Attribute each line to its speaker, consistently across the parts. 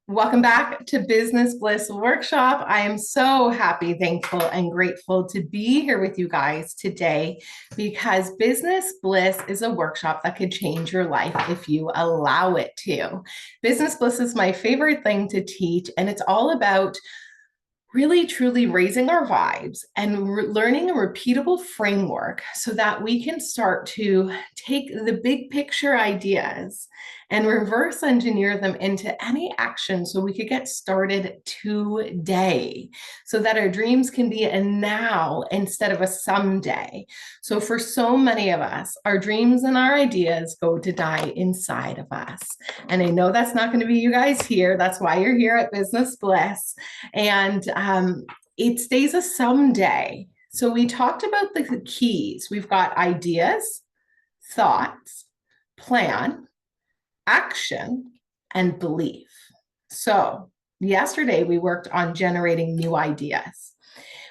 Speaker 1: Welcome back to Business Bliss Workshop. I am so happy, thankful, and grateful to be here with you guys today because Business Bliss is a workshop that could change your life if you allow it to. Business Bliss is my favorite thing to teach, and it's all about really truly raising our vibes and learning a repeatable framework so that we can start to take the big picture ideas and reverse engineer them into any action so we could get started today so that our dreams can be a now instead of a someday. So for so many of us, our dreams and our ideas go to die inside of us. And I know that's not going to be you guys here. That's why you're here at Business Bliss. And it stays a someday. So we talked about the keys. We've got ideas, thoughts, plan, action, and belief. So yesterday we worked on generating new ideas.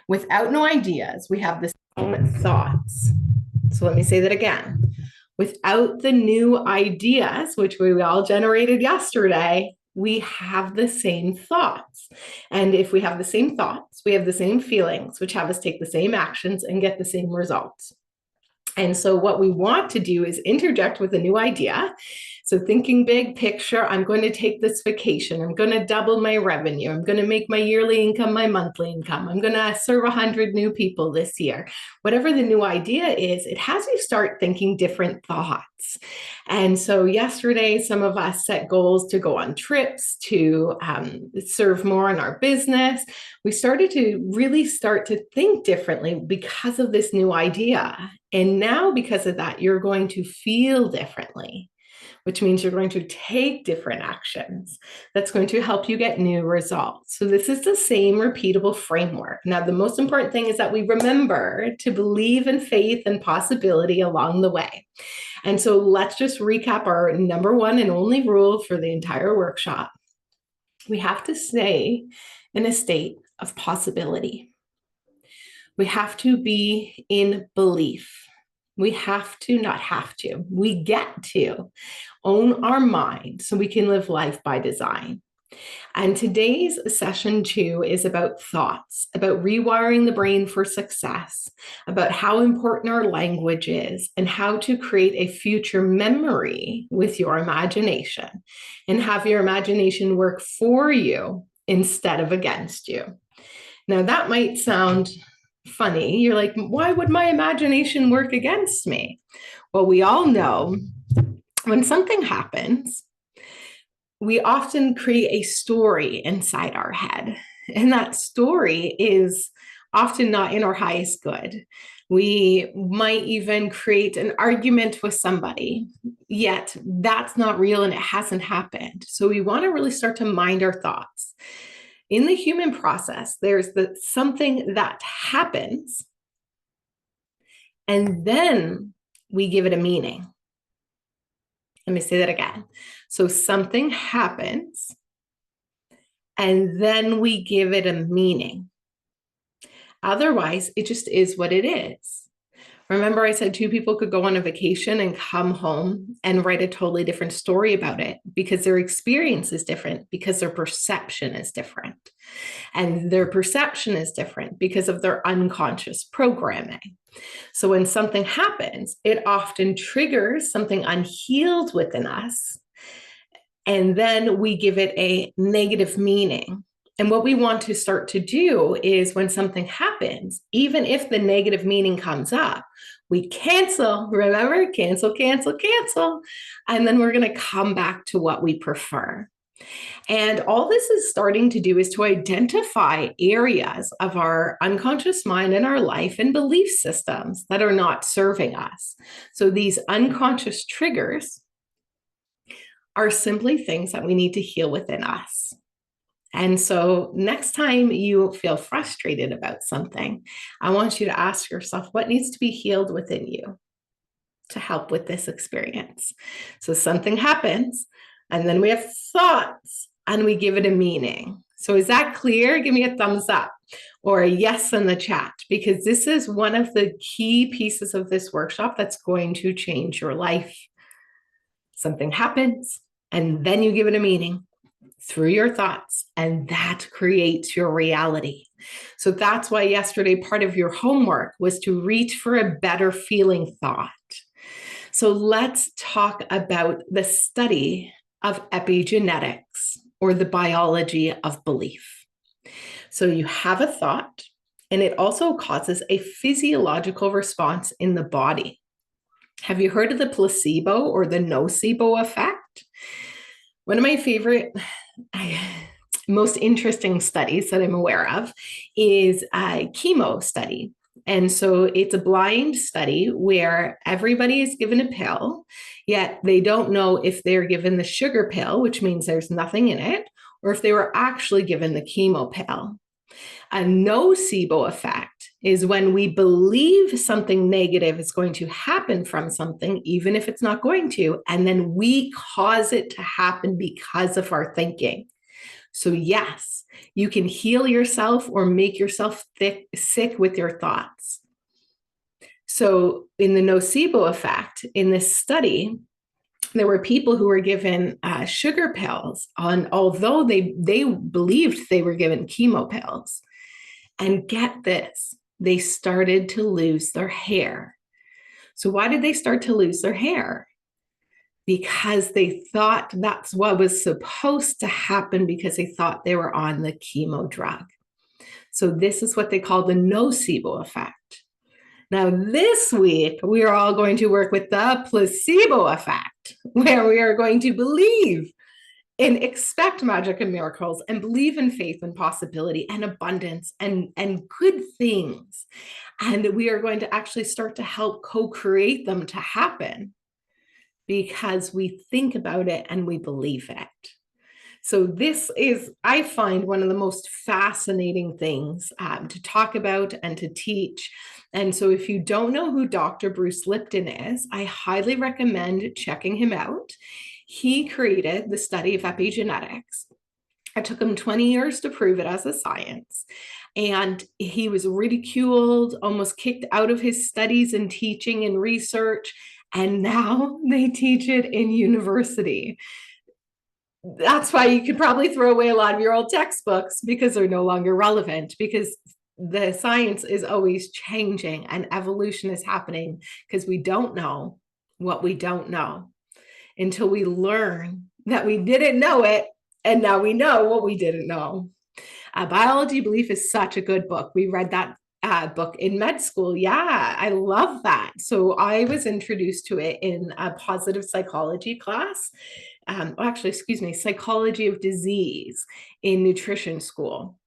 Speaker 1: Without new ideas, we have the same thoughts. So let me say that again. Without the new ideas, which we all generated yesterday, we have the same thoughts. And if we have the same thoughts, we have the same feelings, which have us take the same actions and get the same results. And so what we want to do is interject with a new idea. So thinking big picture, I'm going to take this vacation. I'm going to double my revenue. I'm going to make my yearly income my monthly income. I'm going to serve 100 new people this year. Whatever the new idea is, it has you start thinking different thoughts. And so yesterday, some of us set goals to go on trips, to serve more in our business. We started to really start to think differently because of this new idea. And now, because of that, you're going to feel differently, which means you're going to take different actions. That's going to help you get new results. So this is the same repeatable framework. Now, the most important thing is that we remember to believe in faith and possibility along the way. And so let's just recap our number one and only rule for the entire workshop. We have to stay in a state of possibility. We have to be in belief. We have to, not have to, we get to own our mind so we can live life by design. And today's session 2 is about thoughts, about rewiring the brain for success, about how important our language is, and how to create a future memory with your imagination and have your imagination work for you instead of against you. Now, that might sound funny. You're like, why would my imagination work against me? Well, we all know when something happens, we often create a story inside our head. And that story is often not in our highest good. We might even create an argument with somebody, yet that's not real and it hasn't happened. So we want to really start to mind our thoughts. In the human process, there's something that happens, and then we give it a meaning. Let me say that again. So something happens, and then we give it a meaning. Otherwise, it just is what it is. Remember, I said two people could go on a vacation and come home and write a totally different story about it because their experience is different, because their perception is different. And their perception is different because of their unconscious programming. So when something happens, it often triggers something unhealed within us. And then we give it a negative meaning. And what we want to start to do is when something happens, even if the negative meaning comes up, we cancel, remember, cancel, cancel, cancel. And then we're going to come back to what we prefer. And all this is starting to do is to identify areas of our unconscious mind and our life and belief systems that are not serving us. So these unconscious triggers are simply things that we need to heal within us. And so next time you feel frustrated about something, I want you to ask yourself, what needs to be healed within you to help with this experience? So something happens, and then we have thoughts, and we give it a meaning. So is that clear? Give me a thumbs up or a yes in the chat, because this is one of the key pieces of this workshop that's going to change your life. Something happens, and then you give it a meaning. through your thoughts, and that creates your reality. So that's why yesterday part of your homework was to reach for a better feeling thought. So let's talk about the study of epigenetics, or the biology of belief. So you have a thought, and it also causes a physiological response in the body. Have you heard of the placebo or the nocebo effect? One of my favorite, most interesting studies that I'm aware of is a chemo study. And so it's a blind study where everybody is given a pill, yet they don't know if they're given the sugar pill, which means there's nothing in it, or if they were actually given the chemo pill. A nocebo effect is when we believe something negative is going to happen from something, even if it's not going to, and then we cause it to happen because of our thinking. So yes, you can heal yourself or make yourself sick with your thoughts. So in the nocebo effect, in this study, there were people who were given sugar pills, although they believed they were given chemo pills. And get this, they started to lose their hair. So why did they start to lose their hair? Because they thought that's what was supposed to happen, because they thought they were on the chemo drug. So this is what they call the nocebo effect. Now, this week, we are all going to work with the placebo effect, where we are going to believe and expect magic and miracles and believe in faith and possibility and abundance and good things. And we are going to actually start to help co-create them to happen because we think about it and we believe it. So this is, I find, one of the most fascinating things to talk about and to teach. And so if you don't know who Dr. Bruce Lipton is, I highly recommend checking him out. He created the study of epigenetics. It took him 20 years to prove it as a science. And he was ridiculed, almost kicked out of his studies and teaching and research. And now they teach it in university. That's why you could probably throw away a lot of your old textbooks, because they're no longer relevant, because the science is always changing and evolution is happening, because we don't know what we don't know until we learn that we didn't know it, and now we know what we didn't know. Biology Belief is such a good book. We read that book in med school. Yeah, I love that. So I was introduced to it in a positive psychology class. Psychology of disease in nutrition school.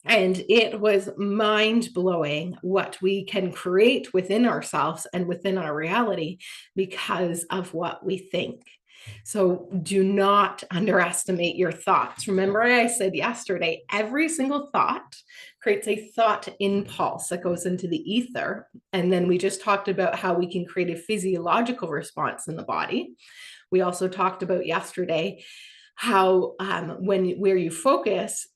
Speaker 1: And it was mind-blowing what we can create within ourselves and within our reality because of what we think. So do not underestimate your thoughts. Remember, I said yesterday, every single thought creates a thought impulse that goes into the ether. And then we just talked about how we can create a physiological response in the body. We also talked about yesterday how where you focus,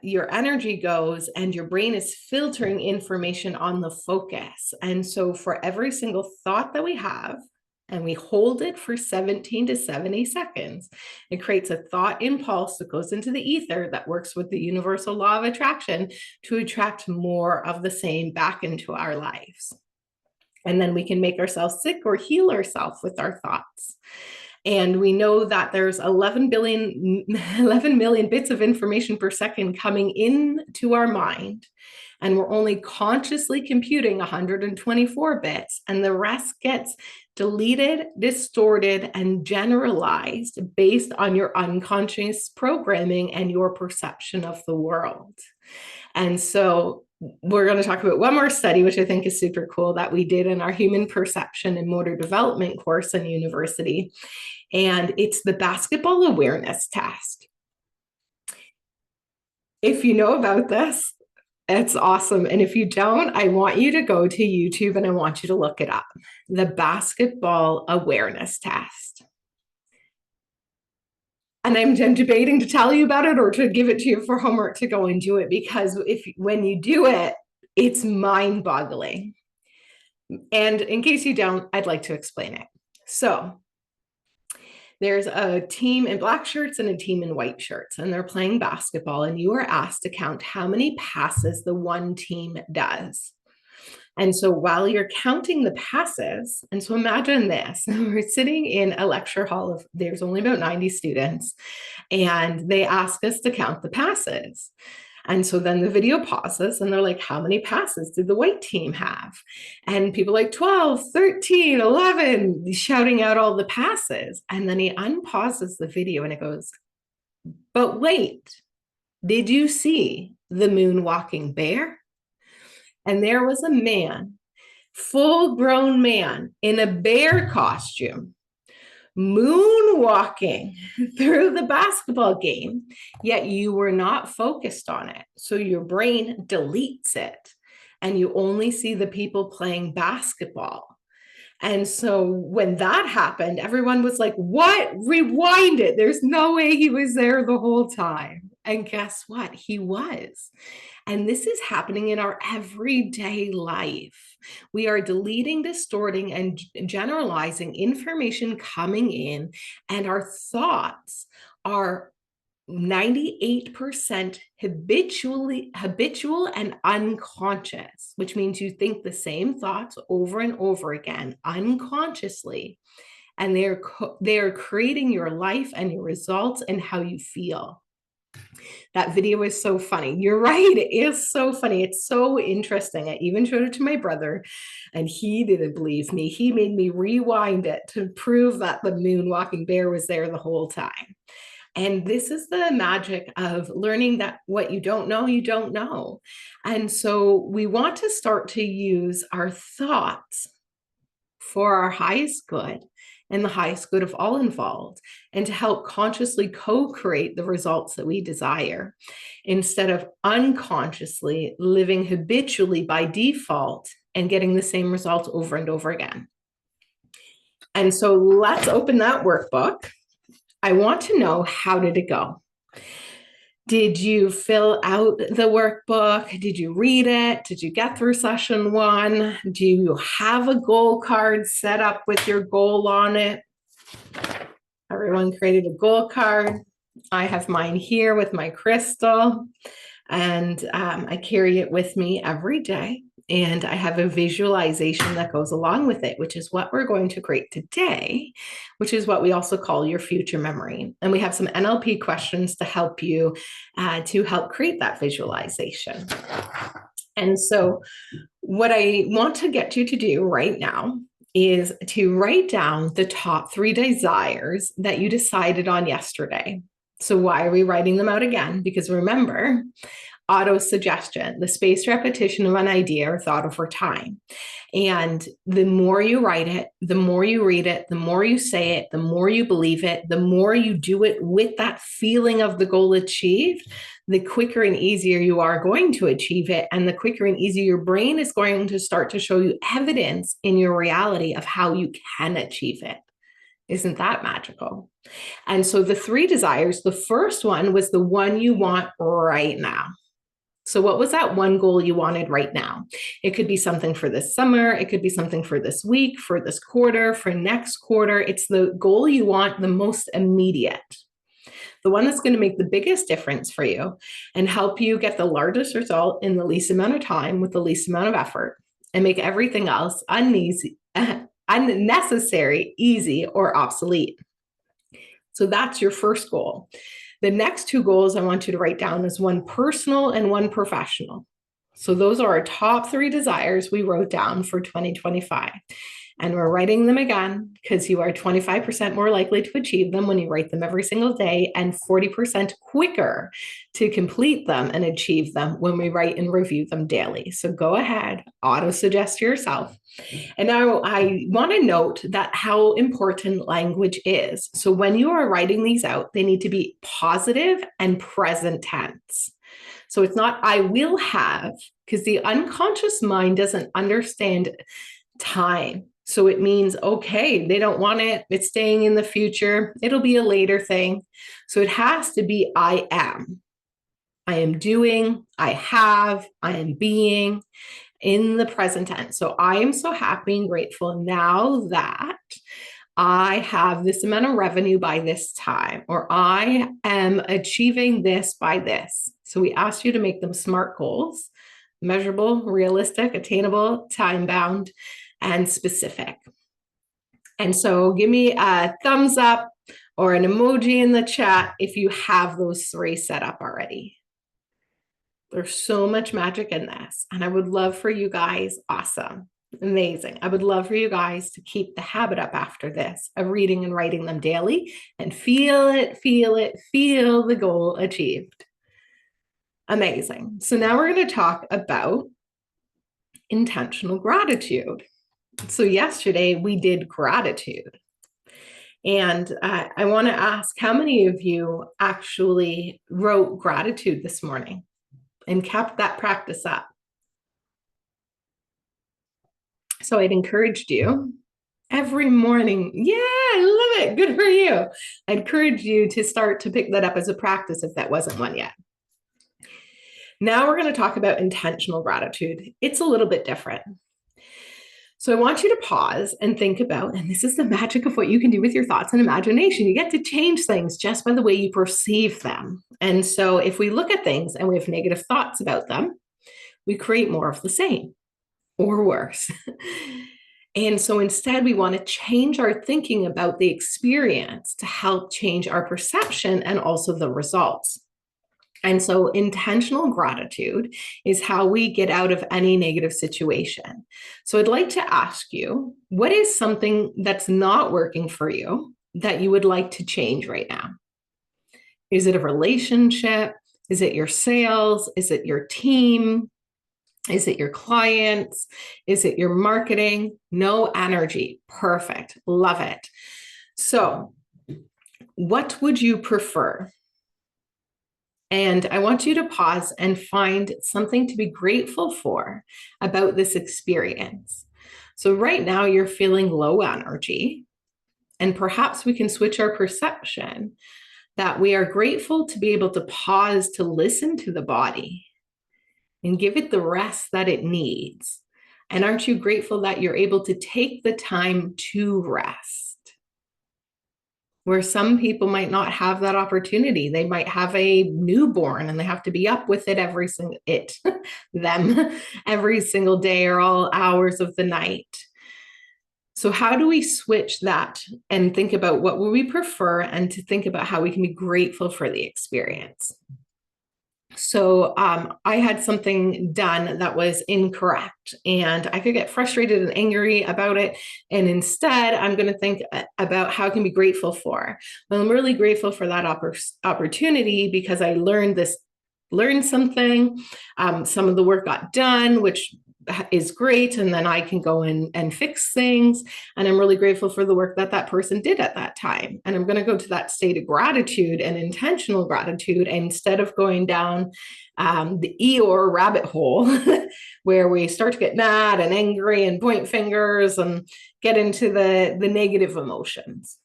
Speaker 1: your energy goes, and your brain is filtering information on the focus. And so for every single thought that we have, and we hold it for 17 to 70 seconds, it creates a thought impulse that goes into the ether that works with the universal law of attraction to attract more of the same back into our lives. And then we can make ourselves sick or heal ourselves with our thoughts. And we know that there's 11 million bits of information per second coming into our mind. And we're only consciously computing 124 bits, and the rest gets deleted, distorted, and generalized based on your unconscious programming and your perception of the world. And so we're going to talk about one more study, which I think is super cool, that we did in our human perception and motor development course in university. And it's the basketball awareness test. If you know about this, it's awesome. And if you don't, I want you to go to YouTube and I want you to look it up. The basketball awareness test. And I'm debating to tell you about it or to give it to you for homework to go and do it, because when you do it, it's mind-boggling. And in case you don't, I'd like to explain it. So There's a team in black shirts and a team in white shirts, and they're playing basketball, and you are asked to count how many passes the one team does. And so while you're counting the passes, and so imagine this, we're sitting in a lecture hall of, there's only about 90 students, and they ask us to count the passes. And so then the video pauses and they're like, how many passes did the white team have? And people like 12, 13, 11, shouting out all the passes. And then he unpauses the video and it goes, but wait, did you see the moonwalking bear? And there was a man, full grown man in a bear costume, moonwalking through the basketball game, yet you were not focused on it. So your brain deletes it and you only see the people playing basketball. And so when that happened, everyone was like, what? Rewind it. There's no way he was there the whole time. And guess what? He was. And this is happening in our everyday life. We are deleting, distorting, and generalizing information coming in, and our thoughts are 98% habitual and unconscious, which means you think the same thoughts over and over again unconsciously, and they're creating your life and your results and how you feel. That video is so funny. You're right. It is so funny. It's so interesting. I even showed it to my brother and he didn't believe me. He made me rewind it to prove that the moonwalking bear was there the whole time. And this is the magic of learning that what you don't know, you don't know. And so we want to start to use our thoughts for our highest good and the highest good of all involved, and to help consciously co-create the results that we desire, instead of unconsciously living habitually by default and getting the same results over and over again. And so let's open that workbook. I want to know, how did it go? Did you fill out the workbook? Did you read it? Did you get through session 1? Do you have a goal card set up with your goal on it? Everyone created a goal card. I have mine here with my crystal, and I carry it with me every day. And I have a visualization that goes along with it, which is what we're going to create today, which is what we also call your future memory. And we have some NLP questions to help you to help create that visualization. And so what I want to get you to do right now is to write down the top 3 desires that you decided on yesterday. So why are we writing them out again? Because remember, auto-suggestion, the spaced repetition of an idea or thought over time. And the more you write it, the more you read it, the more you say it, the more you believe it, the more you do it with that feeling of the goal achieved, the quicker and easier you are going to achieve it. And the quicker and easier your brain is going to start to show you evidence in your reality of how you can achieve it. Isn't that magical? And so the 3 desires, the first one was the one you want right now. So what was that one goal you wanted right now? It could be something for this summer. It could be something for this week, for this quarter, for next quarter. It's the goal you want the most immediate, the one that's going to make the biggest difference for you and help you get the largest result in the least amount of time with the least amount of effort, and make everything else unnecessary, easy, or obsolete. So that's your first goal. The next 2 goals I want you to write down is one personal and one professional. So those are our top 3 desires we wrote down for 2025. And we're writing them again because you are 25% more likely to achieve them when you write them every single day, and 40% quicker to complete them and achieve them when we write and review them daily. So go ahead, auto-suggest to yourself. And now I want to note that how important language is. So when you are writing these out, they need to be positive and present tense. So it's not I will have, because the unconscious mind doesn't understand time. So it means, okay, they don't want it. It's staying in the future. It'll be a later thing. So it has to be I am. I am doing, I have, I am being in the present tense. So I am so happy and grateful now that I have this amount of revenue by this time, or I am achieving this by this. So we asked you to make them SMART goals: measurable, realistic, attainable, time bound, and specific. And so give me a thumbs up or an emoji in the chat if you have those 3 set up already. There's so much magic in this, and I would love for you guys, awesome, amazing. I would love for you guys to keep the habit up after this of reading and writing them daily and feel it, feel the goal achieved. Amazing. So now we're going to talk about intentional gratitude. So yesterday we did gratitude. And I want to ask, how many of you actually wrote gratitude this morning and kept that practice up? So I'd encouraged you every morning. Yeah, I love it. Good for you. I encourage you to start to pick that up as a practice if that wasn't one yet. Now we're going to talk about intentional gratitude. It's a little bit different. So I want you to pause and think about, and this is the magic of what you can do with your thoughts and imagination. You get to change things just by the way you perceive them. And so if we look at things and we have negative thoughts about them, we create more of the same or worse. And so instead, we want to change our thinking about the experience to help change our perception and also the results. And so intentional gratitude is how we get out of any negative situation. So I'd like to ask you, what is something that's not working for you that you would like to change right now? Is it a relationship? Is it your sales? Is it your team? Is it your clients? Is it your marketing? No energy. Perfect. Love it. So what would you prefer? And I want you to pause and find something to be grateful for about this experience. So right now you're feeling low energy, and perhaps we can switch our perception that we are grateful to be able to pause to listen to the body and give it the rest that it needs. And aren't you grateful that you're able to take the time to rest? Where some people might not have that opportunity. They might have a newborn and they have to be up with it every single day or all hours of the night. So how do we switch that and think about what would we prefer, and to think about how we can be grateful for the experience? So I had something done that was incorrect, and I could get frustrated and angry about it. And instead, I'm going to think about how I can be grateful for. Well, I'm really grateful for that opportunity because I learned something. Some of the work got done, which is great. And then I can go in and fix things. And I'm really grateful for the work that that person did at that time. And I'm going to go to that state of gratitude and intentional gratitude instead of going down the Eeyore rabbit hole where we start to get mad and angry and point fingers and get into the negative emotions.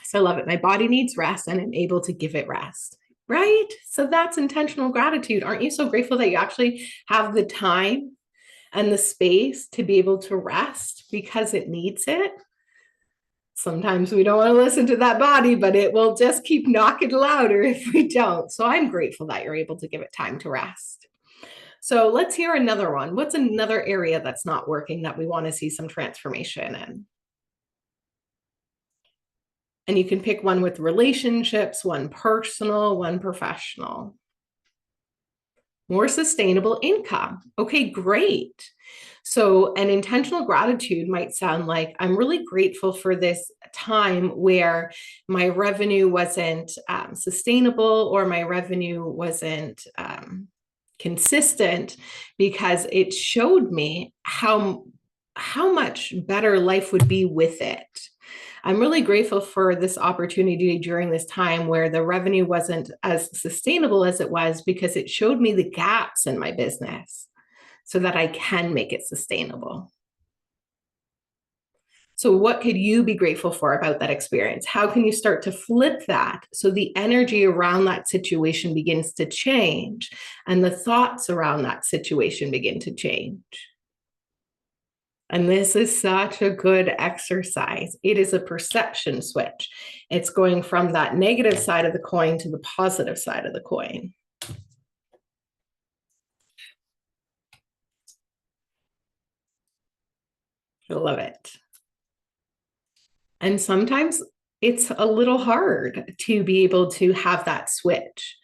Speaker 1: So I love it. My body needs rest and I'm able to give it rest. Right? So that's intentional gratitude. Aren't you so grateful that you actually have the time and the space to be able to rest because it needs it? Sometimes we don't want to listen to that body, but it will just keep knocking louder if we don't. So I'm grateful that you're able to give it time to rest. So let's hear another one. What's another area that's not working that we want to see some transformation in? And you can pick one with relationships, one personal, one professional. More sustainable income. Okay, great. So an intentional gratitude might sound like, I'm really grateful for this time where my revenue wasn't sustainable, or my revenue wasn't consistent, because it showed me how much better life would be with it. I'm really grateful for this opportunity during this time where the revenue wasn't as sustainable as it was, because it showed me the gaps in my business so that I can make it sustainable. So what could you be grateful for about that experience? How can you start to flip that so the energy around that situation begins to change and the thoughts around that situation begin to change? And this is such a good exercise. It is a perception switch. It's going from that negative side of the coin to the positive side of the coin. I love it. And sometimes it's a little hard to be able to have that switch,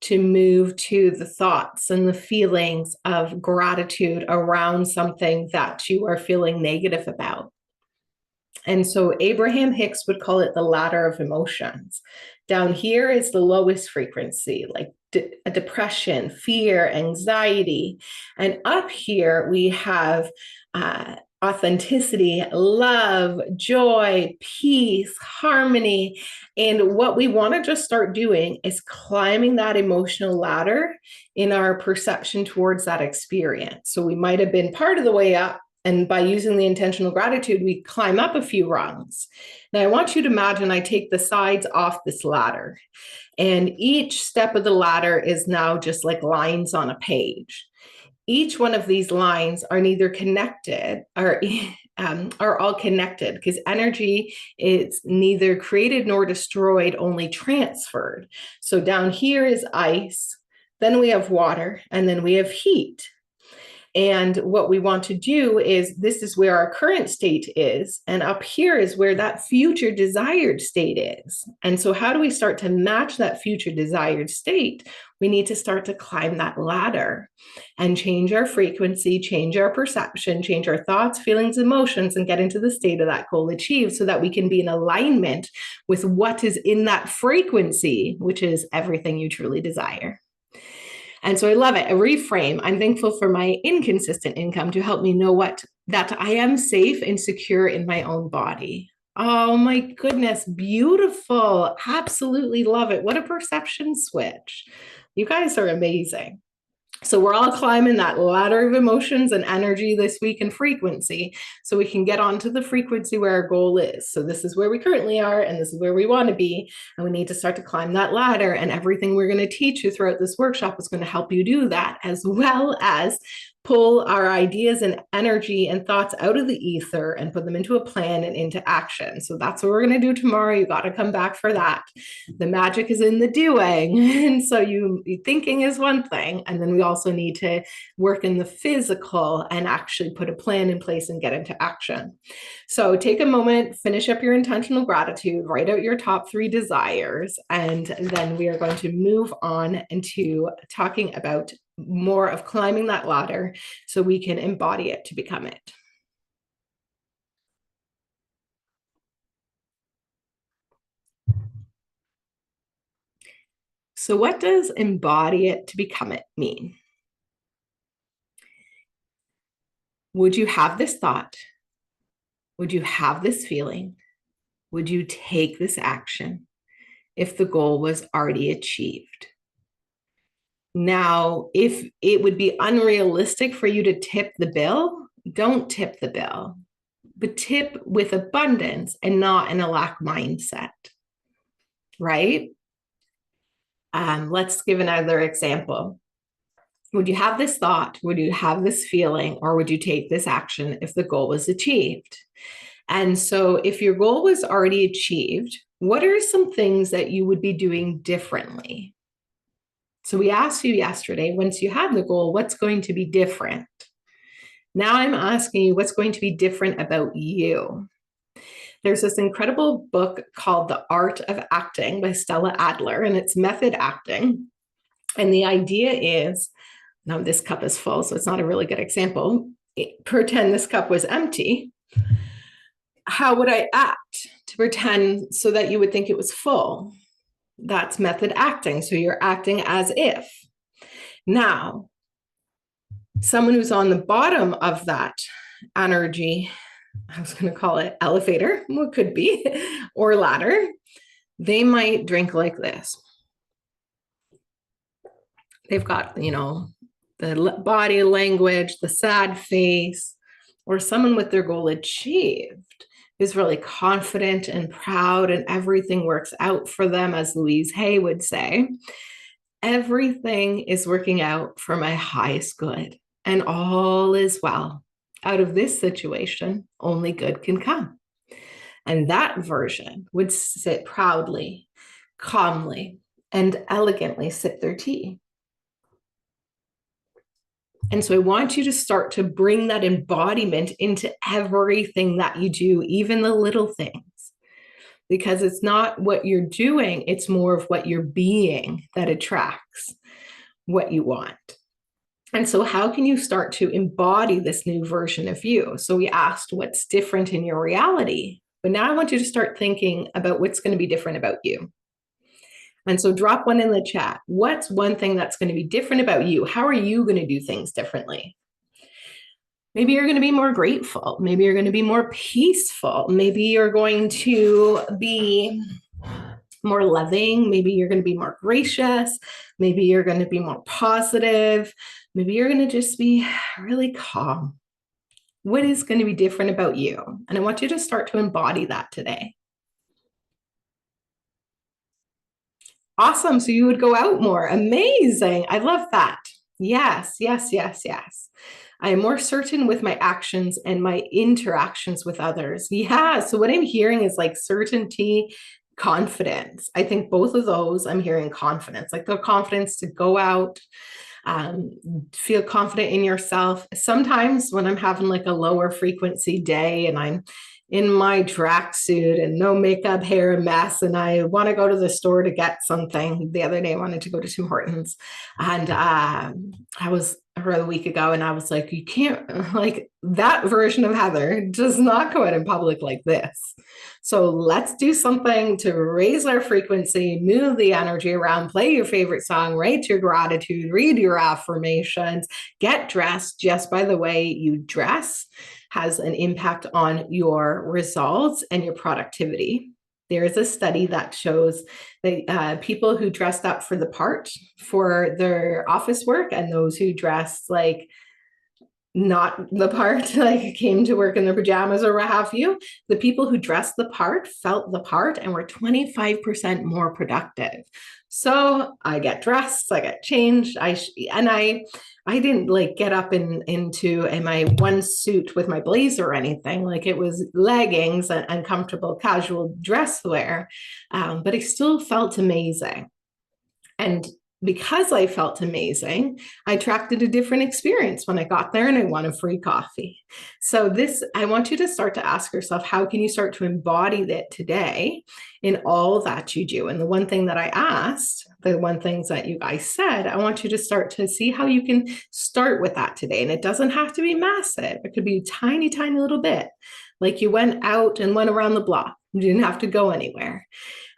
Speaker 1: to move to the thoughts and the feelings of gratitude around something that you are feeling negative about. And so Abraham Hicks would call it the ladder of emotions. Down here is the lowest frequency, like depression, fear, anxiety. And up here we have authenticity, love, joy, peace, harmony. And what we want to just start doing is climbing that emotional ladder in our perception towards that experience. So we might have been part of the way up, and by using the intentional gratitude, we climb up a few rungs. Now, I want you to imagine I take the sides off this ladder, and each step of the ladder is now just like lines on a page. Each one of these lines are neither connected or are all connected, because energy is neither created nor destroyed, only transferred. So down here is ice, then we have water, and then we have heat. And what we want to do is, this is where our current state is, and up here is where that future desired state is. And so how do we start to match that future desired state? We need to start to climb that ladder and change our frequency, change our perception, change our thoughts, feelings, emotions, and get into the state of that goal achieved, so that we can be in alignment with what is in that frequency, which is everything you truly desire. And so I love it. A reframe. I'm thankful for my inconsistent income to help me know that I am safe and secure in my own body. Oh my goodness, beautiful. Absolutely love it. What a perception switch. You guys are amazing. So we're all climbing that ladder of emotions and energy this week and frequency, so we can get onto the frequency where our goal is. So this is where we currently are, and this is where we want to be. And we need to start to climb that ladder. And everything we're going to teach you throughout this workshop is going to help you do that, as well as pull our ideas and energy and thoughts out of the ether and put them into a plan and into action. So that's what we're going to do tomorrow. You got to come back for that. The magic is in the doing. And so you thinking is one thing, and then we also need to work in the physical and actually put a plan in place and get into action. So take a moment, finish up your intentional gratitude, write out your top 3 desires, and then we are going to move on into talking about more of climbing that ladder so we can embody it to become it. So what does embody it to become it mean? Would you have this thought? Would you have this feeling? Would you take this action if the goal was already achieved? Now, if it would be unrealistic for you to tip the bill, don't tip the bill, but tip with abundance and not in a lack mindset, right? Let's give another example. Would you have this thought? Would you have this feeling? Or would you take this action if the goal was achieved? And so if your goal was already achieved, what are some things that you would be doing differently? So we asked you yesterday, once you had the goal, what's going to be different? Now I'm asking you, what's going to be different about you? There's this incredible book called The Art of Acting by Stella Adler, and it's method acting. And the idea is, now this cup is full, so it's not a really good example. Pretend this cup was empty. How would I act to pretend so that you would think it was full? That's method acting. So you're acting as if. Now, someone who's on the bottom of that energy, I was going to call it elevator, what could be, or ladder, they might drink like this. They've got, the body language, the sad face, or someone with their goal achieved is really confident and proud, and everything works out for them, as Louise Hay would say. Everything is working out for my highest good, and all is well. Out of this situation, only good can come. And that version would sit proudly, calmly, and elegantly sip their tea. And so I want you to start to bring that embodiment into everything that you do, even the little things, because it's not what you're doing, it's more of what you're being that attracts what you want. And so how can you start to embody this new version of you? So we asked what's different in your reality, but now I want you to start thinking about what's going to be different about you. And so drop one in the chat. What's one thing that's going to be different about you? How are you going to do things differently? Maybe you're going to be more grateful. Maybe you're going to be more peaceful. Maybe you're going to be more loving. Maybe you're going to be more gracious. Maybe you're going to be more positive. Maybe you're going to just be really calm. What is going to be different about you? And I want you to start to embody that today. Awesome. So you would go out more. Amazing. I love that. Yes, yes, yes, yes. I am more certain with my actions and my interactions with others. Yeah. So what I'm hearing is like certainty, confidence. I think both of those, I'm hearing confidence, like the confidence to go out, feel confident in yourself. Sometimes when I'm having like a lower frequency day and I'm in my tracksuit and no makeup, hair, a mess, and I want to go to the store to get something. The other day, I wanted to go to Tim Hortons, and I was a week ago, and I was like, you can't, like that version of Heather does not go out in public like this. So let's do something to raise our frequency, move the energy around, play your favorite song, write your gratitude, read your affirmations, get dressed. Just by the way you dress has an impact on your results and your productivity. There is a study that shows that people who dressed up for the part for their office work and those who dressed like not the part, like came to work in their pajamas or what have you, the people who dressed the part felt the part and were 25% more productive. So I get dressed, I get changed, I didn't like get up into in my one suit with my blazer or anything. Like it was leggings and comfortable casual dress wear, but I still felt amazing. And because I felt amazing, I attracted a different experience when I got there and I won a free coffee. So this, I want you to start to ask yourself, how can you start to embody that today in all that you do? And the one thing that I asked, the one things that you guys said, I want you to start to see how you can start with that today. And it doesn't have to be massive. It could be a tiny, tiny little bit. Like you went out and went around the block. You didn't have to go anywhere.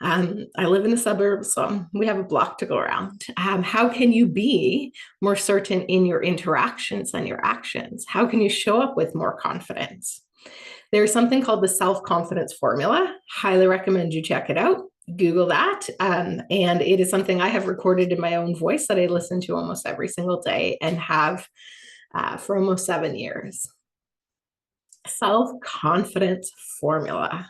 Speaker 1: I live in the suburbs, so we have a block to go around. How can you be more certain in your interactions than your actions? How can you show up with more confidence? There's something called the self-confidence formula. Highly recommend you check it out. Google that. And it is something I have recorded in my own voice that I listen to almost every single day and have for almost 7 years. Self-confidence formula.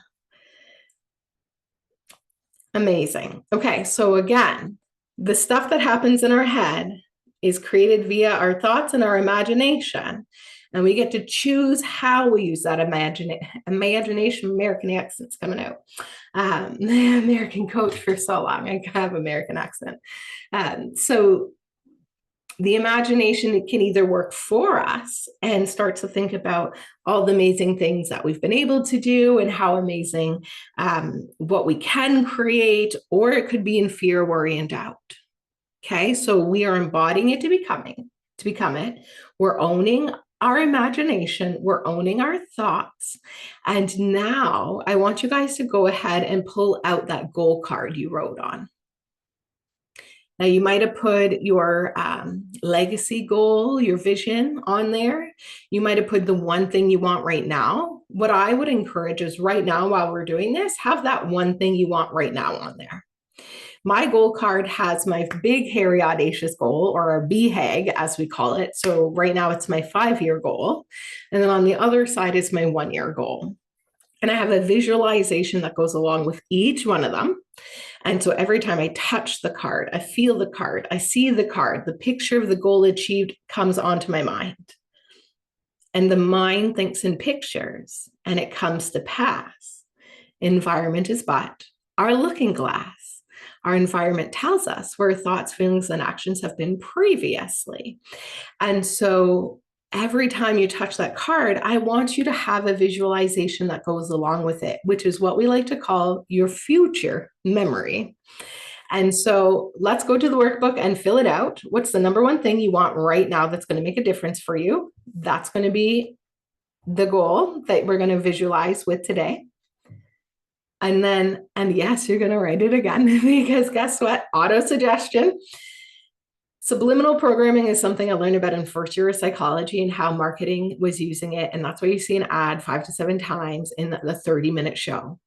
Speaker 1: Amazing. Okay, so again, the stuff that happens in our head is created via our thoughts and our imagination. And we get to choose how we use that imagination. American accent's coming out. American coach for so long. I have American accent. So the imagination can either work for us and start to think about all the amazing things that we've been able to do and how amazing what we can create, or it could be in fear, worry, and doubt. Okay, so we are embodying it to become it. We're owning our imagination, we're owning our thoughts. And now I want you guys to go ahead and pull out that goal card you wrote on. Now, you might have put your legacy goal, your vision on there. You might have put the one thing you want right now. What I would encourage is right now, while we're doing this, have that one thing you want right now on there. My goal card has my big, hairy, audacious goal, or our BHAG, as we call it. So right now it's my 5-year goal. And then on the other side is my 1-year goal. And I have a visualization that goes along with each one of them. And so every time I touch the card, I feel the card, I see the card, the picture of the goal achieved comes onto my mind. And the mind thinks in pictures and it comes to pass. Environment is but our looking glass. Our environment tells us where thoughts, feelings, and actions have been previously. And so every time you touch that card, I want you to have a visualization that goes along with it, which is what we like to call your future memory. And so let's go to the workbook and fill it out. What's the number one thing you want right now that's going to make a difference for you? That's going to be the goal that we're going to visualize with today. And yes, you're going to write it again because guess what? Auto suggestion. Subliminal programming is something I learned about in first year of psychology and how marketing was using it. And that's why you see an ad 5 to 7 times in the 30-minute show,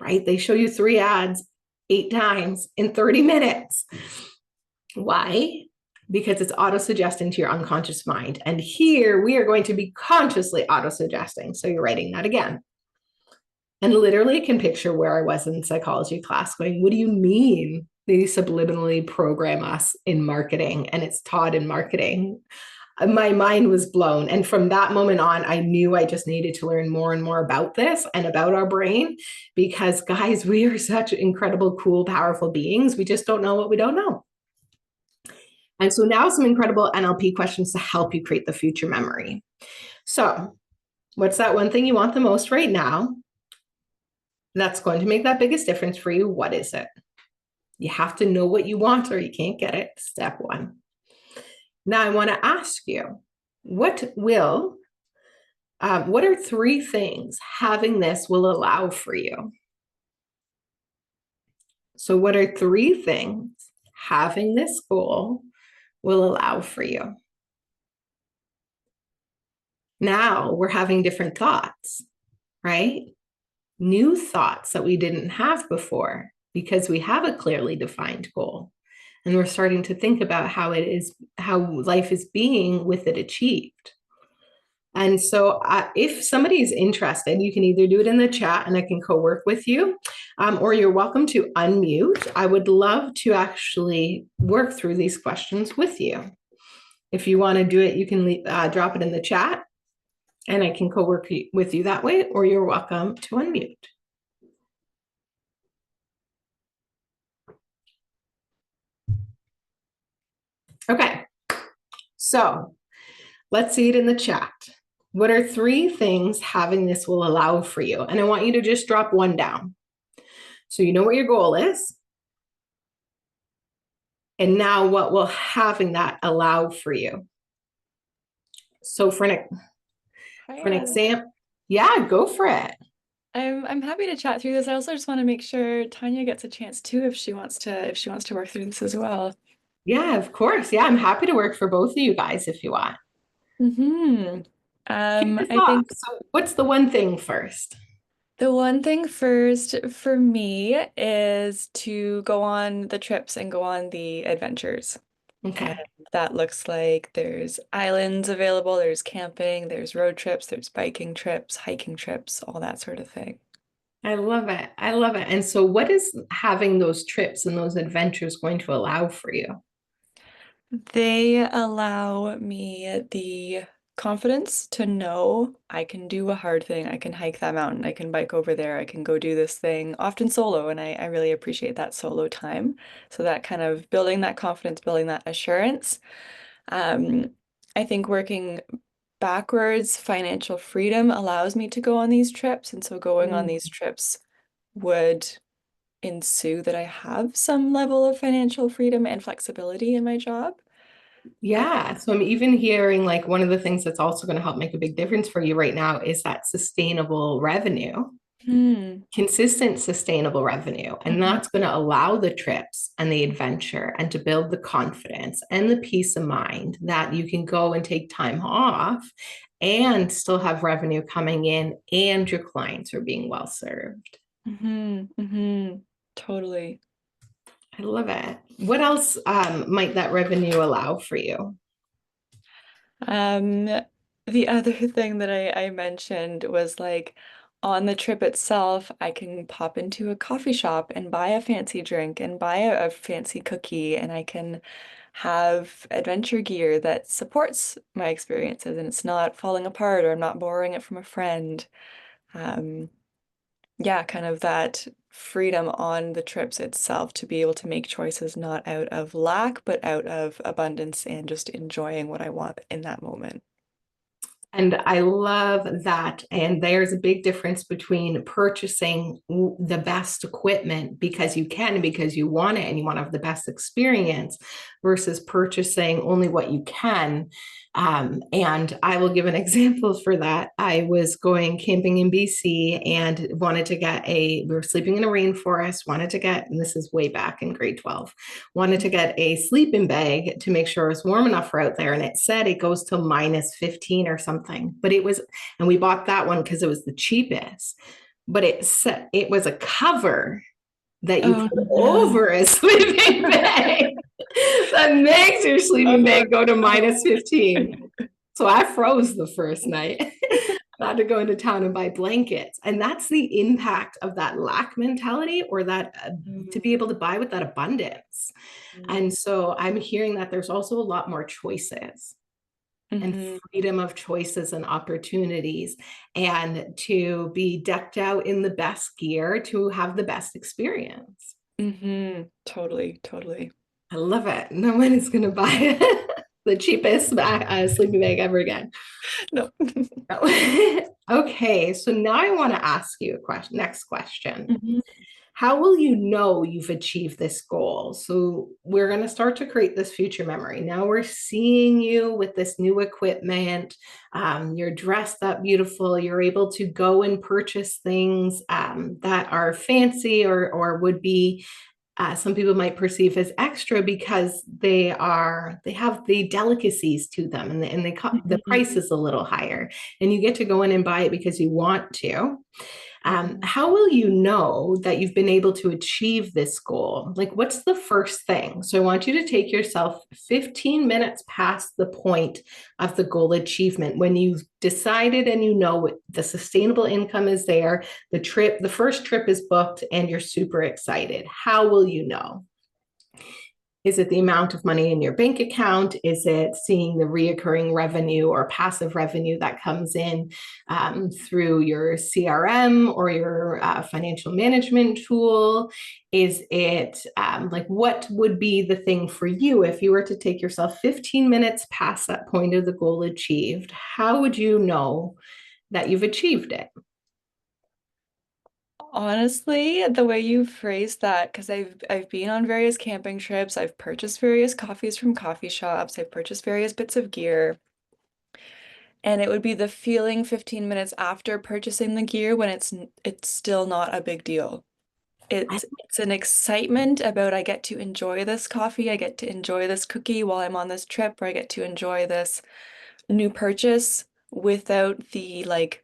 Speaker 1: right? They show you 3 ads 8 times in 30 minutes. Why? Because it's auto-suggesting to your unconscious mind. And here we are going to be consciously auto-suggesting. So you're writing that again. And literally can picture where I was in psychology class going, what do you mean they subliminally program us in marketing and it's taught in marketing? My mind was blown. And from that moment on, I knew I just needed to learn more and more about this and about our brain because, guys, we are such incredible, cool, powerful beings. We just don't know what we don't know. And so now some incredible NLP questions to help you create the future memory. So what's that one thing you want the most right now? That's going to make that biggest difference for you. What is it? You have to know what you want or you can't get it. Step 1. Now I want to ask you, what are 3 things having this will allow for you? So what are 3 things having this goal will allow for you? Now we're having different thoughts, right? New thoughts that we didn't have before because we have a clearly defined goal. And we're starting to think about how life is being with it achieved. And so if somebody is interested, you can either do it in the chat and I can co-work with you, or you're welcome to unmute. I would love to actually work through these questions with you. If you want to do it, you can drop it in the chat and I can co-work with you that way, or you're welcome to unmute. Okay, so let's see it in the chat. What are 3 things having this will allow for you? And I want you to just drop one down. So you know what your goal is. And now what will having that allow for you? So for an example, yeah, go for it.
Speaker 2: I'm happy to chat through this. I also just want to make sure Tanya gets a chance too if she wants to work through this as well.
Speaker 1: Yeah, of course. Yeah, I'm happy to work for both of you guys if you want. Kick this
Speaker 2: I
Speaker 1: off.
Speaker 2: think
Speaker 1: So what's the one thing first?
Speaker 2: the one thing first for me is to go on the trips and go on the adventures. And
Speaker 1: Okay.
Speaker 2: that looks like there's islands available, there's camping, there's road trips, there's biking trips, hiking trips, all that sort of thing.
Speaker 1: I love it. I love it. And so what is having those trips and those adventures going to allow for you?
Speaker 2: They allow me the confidence to know I can do a hard thing. I can hike that mountain. I can bike over there. I can go do this thing, often solo. And I really appreciate that solo time. So that kind of building that confidence, building that assurance. Um, I think working backwards, financial freedom allows me to go on these trips. And so going on these trips would ensue that I have some level of financial freedom and flexibility in my job.
Speaker 1: Yeah. So I'm even hearing like one of the things that's also going to help make a big difference for you right now is that sustainable revenue,
Speaker 2: Hmm.
Speaker 1: consistent sustainable revenue. And
Speaker 2: Mhm.
Speaker 1: that's going to allow the trips and the adventure and to build the confidence and the peace of mind that you can go and take time off and still have revenue coming in and your clients are being well served.
Speaker 2: Totally.
Speaker 1: I love it. What else might that revenue allow for you?
Speaker 2: Um, the other thing that I mentioned was like on the trip itself, I can pop into a coffee shop and buy a fancy drink and buy a fancy cookie, and I can have adventure gear that supports my experiences and it's not falling apart or I'm not borrowing it from a friend. Um, yeah, kind of that freedom on the trips itself to be able to make choices not out of lack, but out of abundance and just enjoying what I want in that moment.
Speaker 1: And I love that. And there's a big difference between purchasing the best equipment because you can, because you want it and you want to have the best experience versus purchasing only what you can. And I will give an example for that. I was going camping in BC and wanted to get we were sleeping in a rainforest, wanted to get, and this is way back in grade 12, wanted to get a sleeping bag to make sure it was warm enough for out there. And it said it goes to minus 15 or something. But it was, and we bought that one because it was the cheapest. But it said it was a cover that you
Speaker 2: Oh
Speaker 1: put
Speaker 2: no.
Speaker 1: over a sleeping bag that makes your sleeping
Speaker 2: Oh
Speaker 1: bag go to minus
Speaker 2: no.
Speaker 1: 15. So I froze the first night. I had to go into town and buy blankets. And that's the impact of that lack mentality or that to be able to buy with that abundance. And so I'm hearing that there's also a lot more choices and
Speaker 2: Mm-hmm.
Speaker 1: freedom of choices and opportunities, and to be decked out in the best gear to have the best experience.
Speaker 2: Mm-hmm. Totally, totally.
Speaker 1: I love it. No one is going to buy the cheapest sleeping bag ever again.
Speaker 2: No.
Speaker 1: Okay, so now I want to ask you a question. Next question.
Speaker 2: Mhm.
Speaker 1: How will you know you've achieved this goal? So we're going to start to create this future memory. Now we're seeing you with this new equipment. You're dressed up beautiful. You're able to go and purchase things that are fancy or would be some people might perceive as extra because they have the delicacies to them, and the
Speaker 2: Mhm.
Speaker 1: price is a little higher, and you get to go in and buy it because you want to.
Speaker 2: Mhm.
Speaker 1: How will you know that you've been able to achieve this goal? Like, what's the first thing? So I want you to take yourself 15 minutes past the point of the goal achievement when you've decided and you know the sustainable income is there, the first trip is booked, and you're super excited. How will you know? Is it the amount of money in your bank account? Is it seeing the reoccurring revenue or passive revenue that comes in through your CRM or your financial management tool? Is it like what would be the thing for you if you were to take yourself 15 minutes past that point of the goal achieved? How would you know that you've achieved it?
Speaker 2: Honestly, the way you phrased that, because I've been on various camping trips, I've purchased various coffees from coffee shops, I've purchased various bits of gear, and it would be the feeling 15 minutes after purchasing the gear when it's still not a big deal. It's an excitement about I get to enjoy this coffee, I get to enjoy this cookie while I'm on this trip, or I get to enjoy this new purchase without the like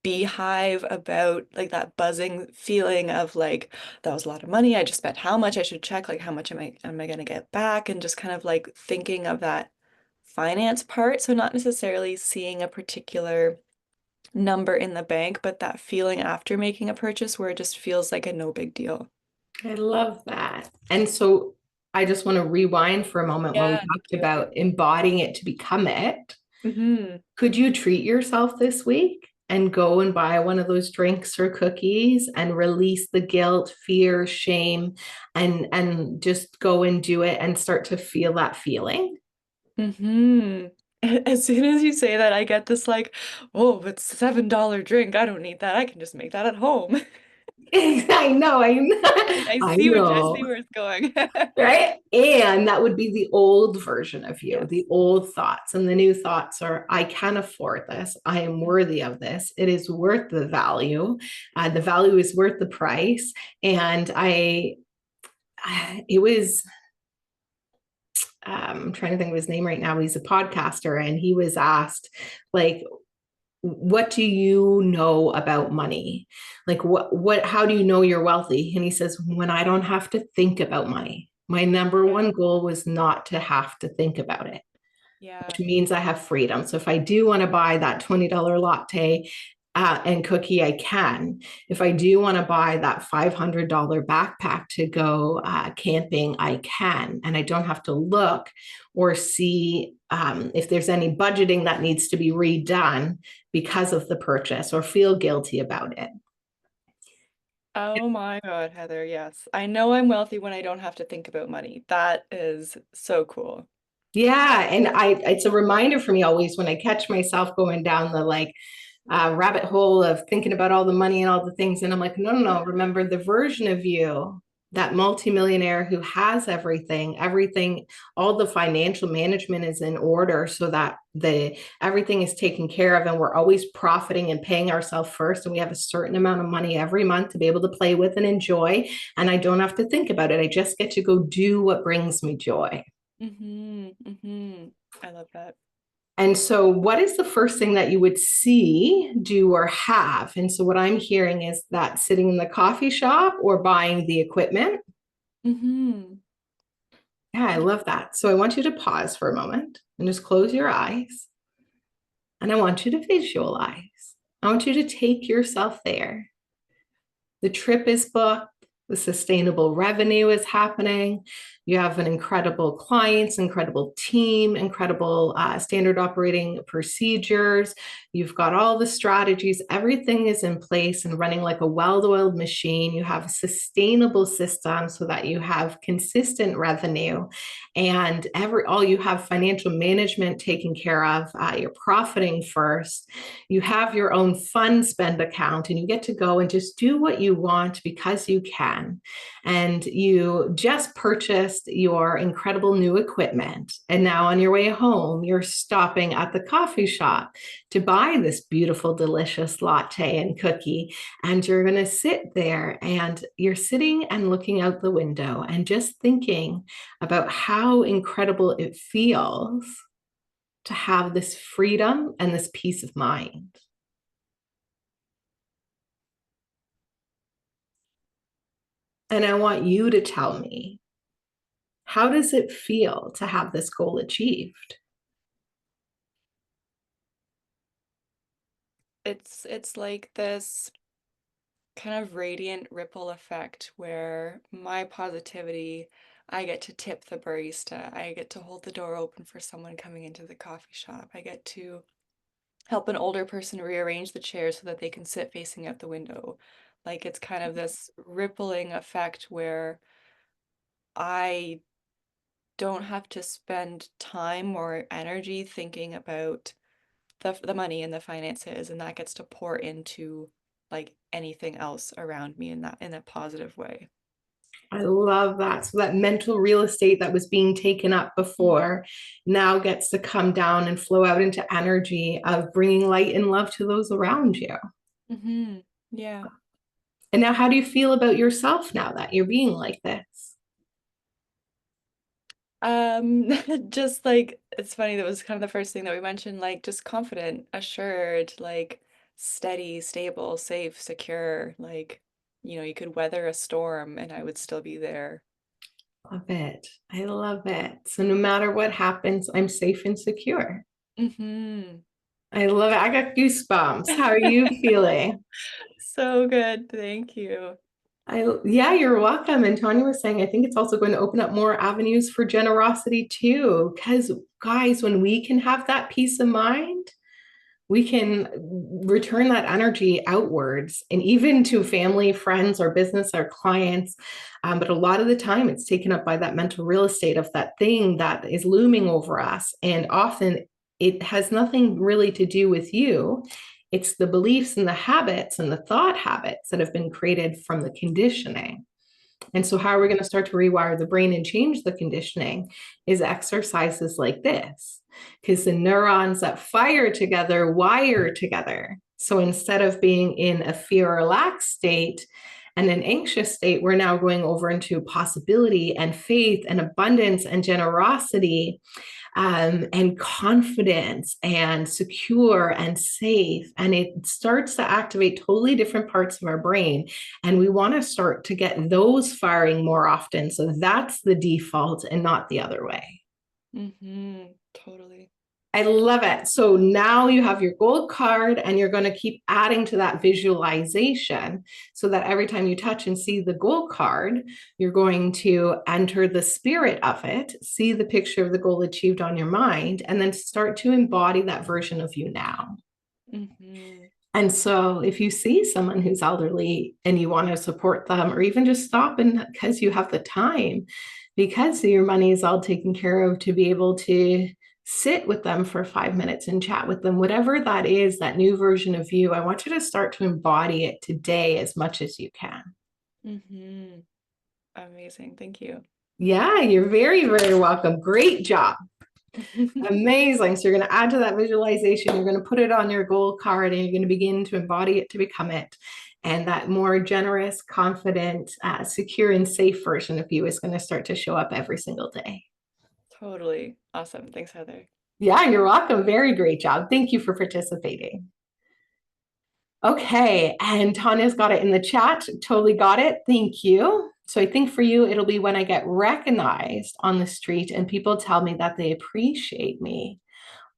Speaker 2: beehive about like that buzzing feeling of like that was a lot of money. I just spent how much I should check, like how much am I gonna get back? And just kind of like thinking of that finance part. So not necessarily seeing a particular number in the bank, but that feeling after making a purchase where it just feels like a no big deal.
Speaker 1: I love that. And so I just want to rewind for a moment when we
Speaker 2: Yeah, thank
Speaker 1: talked
Speaker 2: you.
Speaker 1: about embodying it to become it.
Speaker 2: Hmm.
Speaker 1: Could you treat yourself this week and go and buy one of those drinks or cookies and release the guilt, fear, shame, and just go and do it and start to feel that feeling?
Speaker 2: Hmm. As soon as you say that, I get this like, oh, it's $7 drink. I don't need that. I can just make that at home.
Speaker 1: I know,
Speaker 2: I
Speaker 1: I
Speaker 2: I see
Speaker 1: know.
Speaker 2: where it's going.
Speaker 1: Right? And that would be the old version of you,
Speaker 2: Yes.
Speaker 1: the old thoughts. And the new thoughts are, I can afford this. I am worthy of this. It is worth the value. The value is worth the price. And it was, I'm trying to think of his name right now. He's a podcaster and he was asked, like, what do you know about money? Like how do you know you're wealthy? And he says, when I don't have to think about money. My number
Speaker 2: Yeah.
Speaker 1: one goal was not to have to think about it,
Speaker 2: Yeah.
Speaker 1: which means I have freedom. So if I do want to buy that $20 latte, And Cookie, I can. If I do want to buy that $500 backpack to go camping, I can. And I don't have to look or see if there's any budgeting that needs to be redone because of the purchase or feel guilty about it.
Speaker 2: Oh my God, Heather, yes. I know I'm wealthy when I don't have to think about money. That is so cool.
Speaker 1: Yeah, and it's a reminder for me always when I catch myself going down the rabbit hole of thinking about all the money and all the things. And I'm like, no, no, no. Remember the version of you, that multimillionaire who has everything, all the financial management is in order so that the everything is taken care of and we're always profiting and paying ourselves first. And we have a certain amount of money every month to be able to play with and enjoy. And I don't have to think about it. I just get to go do what brings me joy.
Speaker 2: I love that.
Speaker 1: And so, what is the first thing that you would see, do, or have? And so, what I'm hearing is that sitting in the coffee shop or buying the equipment.
Speaker 2: Mm-hmm.
Speaker 1: Yeah, I love that. So, I want you to pause for a moment and just close your eyes. And I want you to visualize. I want you to take yourself there. The trip is booked, the sustainable revenue is happening. You have an incredible clients, incredible team, incredible standard operating procedures. You've got all the strategies. Everything is in place and running like a well-oiled machine. You have a sustainable system so that you have consistent revenue, and all you have financial management taken care of. You're profiting first. You have your own fund spend account, and you get to go and just do what you want because you can. And you just purchased your incredible new equipment. And now on your way home, you're stopping at the coffee shop to buy this beautiful, delicious latte and cookie. And you're going to sit there and you're sitting and looking out the window and just thinking about how incredible it feels to have this freedom and this peace of mind. And I want you to tell me, how does it feel to have this goal achieved?
Speaker 2: It's like this kind of radiant ripple effect where my positivity, I get to tip the barista, I get to hold the door open for someone coming into the coffee shop, I get to help an older person rearrange the chairs so that they can sit facing out the window. Like it's kind of this rippling effect where I don't have to spend time or energy thinking about the money and the finances, and that gets to pour into like anything else around me in that positive way.
Speaker 1: I love that. So that mental real estate that was being taken up before now gets to come down and flow out into energy of bringing light and love to those around you.
Speaker 2: Mm-hmm. Yeah.
Speaker 1: And now, how do you feel about yourself now that you're being like this?
Speaker 2: Um, just like it's funny, that was kind of the first thing that we mentioned, like just confident, assured, like steady, stable, safe, secure, like you could weather a storm and I would still be there.
Speaker 1: Love it. I love it. So no matter what happens, I'm safe and secure.
Speaker 2: Mm-hmm.
Speaker 1: I love it. I got goosebumps. How are you feeling?
Speaker 2: So good. Thank you.
Speaker 1: Yeah, you're welcome. And Tanya was saying, I think it's also going to open up more avenues for generosity too. Because, guys, when we can have that peace of mind, we can return that energy outwards and even to family, friends, or business, or clients. But a lot of the time, it's taken up by that mental real estate of that thing that is looming over us. And often it has nothing really to do with you. It's the beliefs and the habits and the thought habits that have been created from the conditioning. And so, how are we going to start to rewire the brain and change the conditioning is exercises like this, because the neurons that fire together wire together. So, instead of being in a fear or relaxed state and an anxious state, we're now going over into possibility and faith and abundance and generosity, and confidence and secure and safe. And it starts to activate totally different parts of our brain. And we want to start to get those firing more often. So that's the default and not the other way.
Speaker 2: Mm-hmm. Totally.
Speaker 1: I love it. So now you have your gold card and you're going to keep adding to that visualization so that every time you touch and see the gold card, you're going to enter the spirit of it, see the picture of the goal achieved on your mind, and then start to embody that version of you now.
Speaker 2: Mm-hmm.
Speaker 1: And so if you see someone who's elderly and you want to support them, or even just stop and because you have the time, because your money is all taken care of, to be able to sit with them for 5 minutes and chat with them, whatever that is, that new version of you, I want you to start to embody it today as much as you can.
Speaker 2: Mm-hmm. Amazing. Thank you.
Speaker 1: Yeah, you're very, very welcome. Great job. Amazing. So you're going to add to that visualization. You're going to put it on your goal card and you're going to begin to embody it to become it. And that more generous, confident, secure, and safe version of you is going to start to show up every single day.
Speaker 2: Totally. Awesome. Thanks, Heather.
Speaker 1: Yeah, you're welcome. Very great job. Thank you for participating. Okay, and Tanya's got it in the chat. Totally got it. Thank you. So I think for you, it'll be when I get recognized on the street and people tell me that they appreciate me.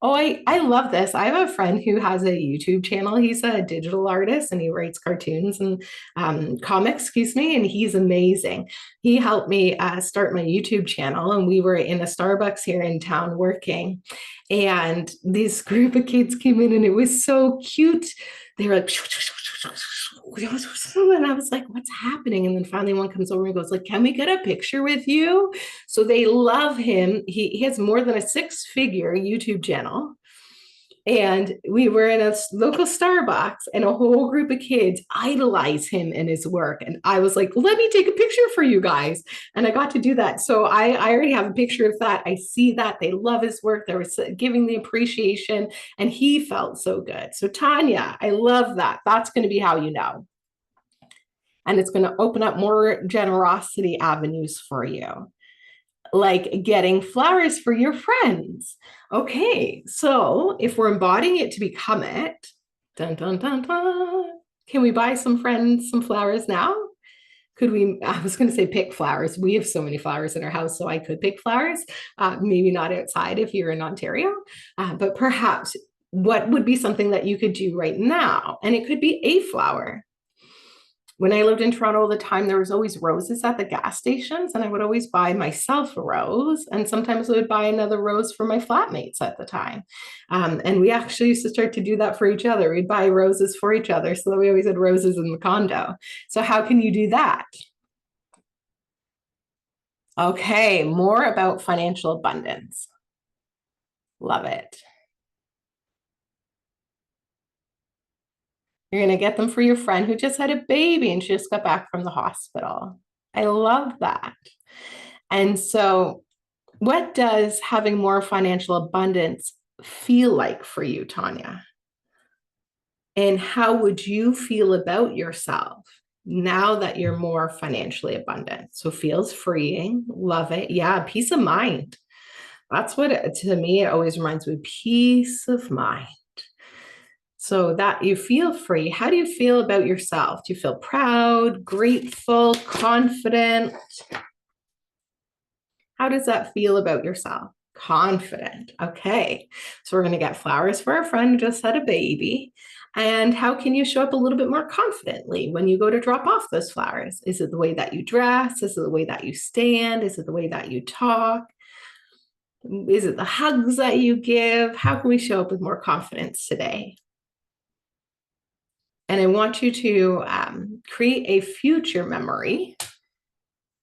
Speaker 1: Oh, I love this. I have a friend who has a YouTube channel. He's a digital artist and he writes cartoons and comics, excuse me, and he's amazing. He helped me start my YouTube channel, and we were in a Starbucks here in town working. And this group of kids came in, and it was so cute. They were like, and I was like, what's happening? And then finally one comes over and goes like, can we get a picture with you? So they love him. He has more than a six-figure YouTube channel. And we were in a local Starbucks, and a whole group of kids idolize him and his work. And I was like, let me take a picture for you guys. And I got to do that. So I already have a picture of that. I see that they love his work. They were giving the appreciation, and he felt so good. So Tanya, I love that. That's going to be how you know. And it's going to open up more generosity avenues for you, like getting flowers for your friends. Okay, so if we're embodying it to become it, dun, dun, dun, dun, can we buy some friends some flowers now? Could we? I was going to say pick flowers. We have so many flowers in our house, so I could pick flowers. Maybe not outside if you're in Ontario, but perhaps what would be something that you could do right now? And it could be a flower. When I lived in Toronto all the time, there was always roses at the gas stations, and I would always buy myself a rose, and sometimes I would buy another rose for my flatmates at the time. And we actually used to start to do that for each other. We'd buy roses for each other, so that we always had roses in the condo. So how can you do that? Okay, more about financial abundance. Love it. You're going to get them for your friend who just had a baby and she just got back from the hospital. I love that. And so, what does having more financial abundance feel like for you, Tanya? And how would you feel about yourself now that you're more financially abundant? So, feels freeing. Love it. Yeah, peace of mind. That's what, to me, it always reminds me, peace of mind. So that you feel free. How do you feel about yourself? Do you feel proud, grateful, confident? How does that feel about yourself? Confident. Okay. So we're going to get flowers for our friend who just had a baby. And how can you show up a little bit more confidently when you go to drop off those flowers? Is it the way that you dress? Is it the way that you stand? Is it the way that you talk? Is it the hugs that you give? How can we show up with more confidence today? And I want you to create a future memory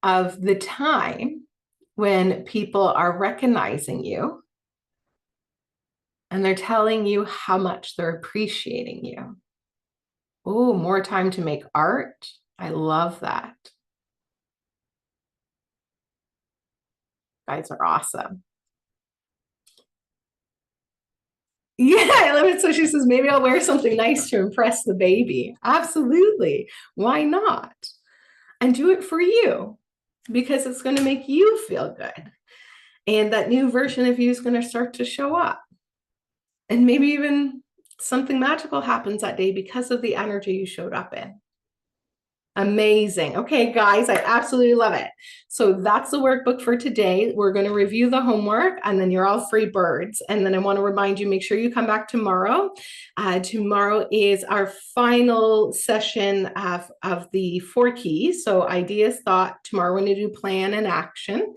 Speaker 1: of the time when people are recognizing you and they're telling you how much they're appreciating you. Oh, more time to make art. I love that. You guys are awesome. Yeah, I love it. So she says, maybe I'll wear something nice to impress the baby. Absolutely. Why not? And do it for you, because it's going to make you feel good. And that new version of you is going to start to show up. And maybe even something magical happens that day because of the energy you showed up in. Amazing. Okay, guys, I absolutely love it. So that's the workbook for today. We're going to review the homework and then you're all free birds. And then I want to remind you, make sure you come back tomorrow. Tomorrow is our final session of the 4 keys. So ideas, thought. Tomorrow we're going to do plan and action.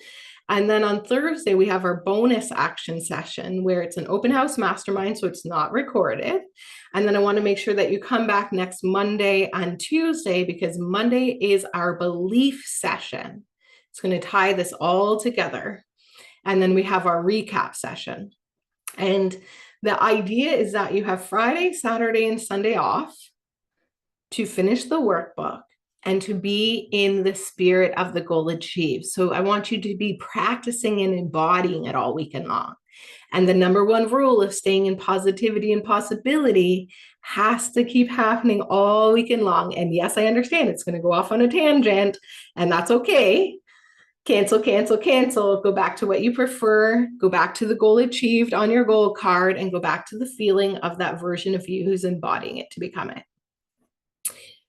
Speaker 1: And then on Thursday, we have our bonus action session where it's an open house mastermind, so it's not recorded. And then I want to make sure that you come back next Monday and Tuesday because Monday is our belief session. It's going to tie this all together. And then we have our recap session. And the idea is that you have Friday, Saturday, and Sunday off to finish the workbook and to be in the spirit of the goal achieved. So I want you to be practicing and embodying it all weekend long. And the number one rule of staying in positivity and possibility has to keep happening all weekend long. And yes, I understand it's going to go off on a tangent, and that's okay. Cancel, cancel, cancel. Go back to what you prefer. Go back to the goal achieved on your goal card and go back to the feeling of that version of you who's embodying it to become it.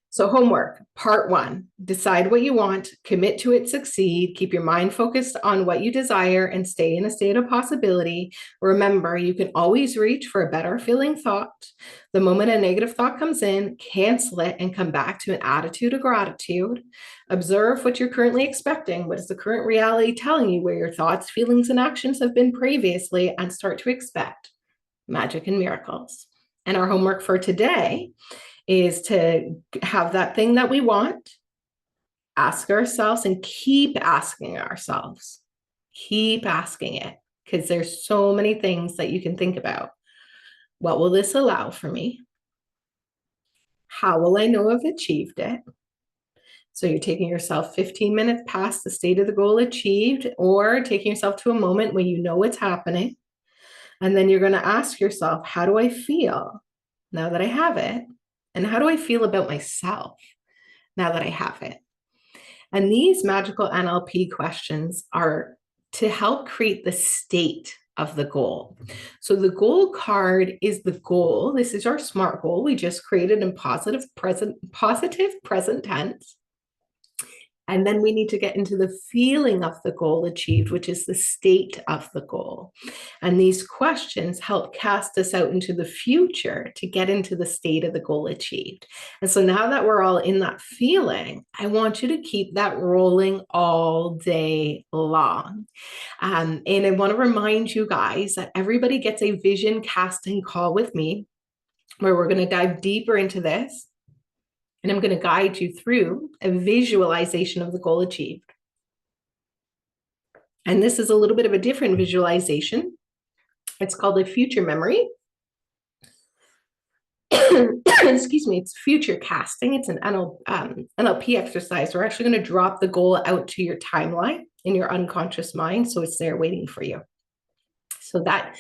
Speaker 1: So homework, part 1, decide what you want, commit to it, succeed, keep your mind focused on what you desire and stay in a state of possibility. Remember, you can always reach for a better feeling thought. The moment a negative thought comes in, cancel it and come back to an attitude of gratitude. Observe what you're currently expecting. What is the current reality telling you where your thoughts, feelings, and actions have been previously, and start to expect magic and miracles. And our homework for today is to have that thing that we want, ask ourselves and keep asking ourselves. Keep asking it because there's so many things that you can think about. What will this allow for me? How will I know I've achieved it? So you're taking yourself 15 minutes past the state of the goal achieved, or taking yourself to a moment when you know what's happening. And then you're going to ask yourself, how do I feel now that I have it? And how do I feel about myself now that I have it? And these magical NLP questions are to help create the state of the goal. So the goal card is the goal. This is our SMART goal. We just created in positive present tense. And then we need to get into the feeling of the goal achieved, which is the state of the goal. And these questions help cast us out into the future to get into the state of the goal achieved. And so now that we're all in that feeling, I want you to keep that rolling all day long. And I want to remind you guys that everybody gets a vision casting call with me, where we're going to dive deeper into this. And I'm going to guide you through a visualization of the goal achieved. And this is a little bit of a different visualization. It's called a future memory. Excuse me, it's future casting. It's an NLP exercise. We're actually going to drop the goal out to your timeline in your unconscious mind. So it's there waiting for you. So that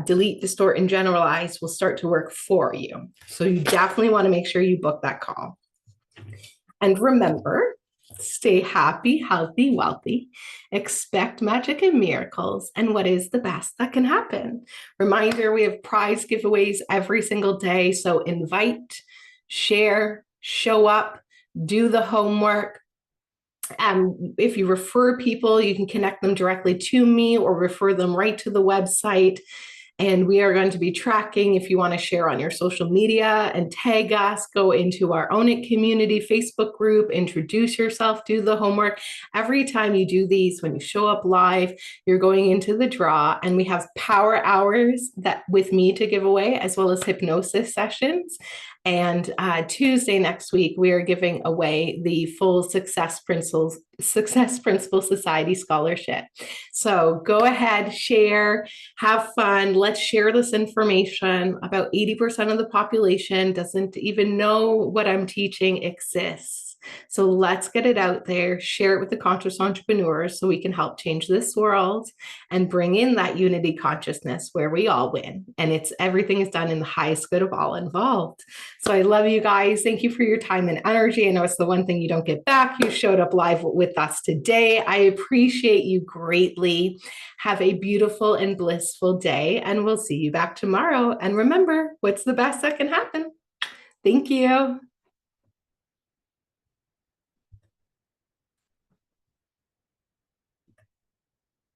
Speaker 1: delete, distort, and generalize will start to work for you. So you definitely want to make sure you book that call. And remember, stay happy, healthy, wealthy, expect magic and miracles, and what is the best that can happen. Reminder, we have prize giveaways every single day. So invite, share, show up, do the homework. If you refer people, you can connect them directly to me or refer them right to the website. And we are going to be tracking. If you want to share on your social media and tag us, go into our Own It community Facebook group, introduce yourself, do the homework. Every time you do these, when you show up live, you're going into the draw. And we have power hours that with me to give away, as well as hypnosis sessions. And Tuesday next week, we are giving away the full Success Principles Society scholarship. So go ahead, share, have fun. Let's share this information. About 80% of the population doesn't even know what I'm teaching exists. So let's get it out there, share it with the conscious entrepreneurs so we can help change this world and bring in that unity consciousness where we all win. And everything is done in the highest good of all involved. So I love you guys. Thank you for your time and energy. I know it's the one thing you don't get back. You showed up live with us today. I appreciate you greatly. Have a beautiful and blissful day, and we'll see you back tomorrow. And remember, what's the best that can happen? Thank you.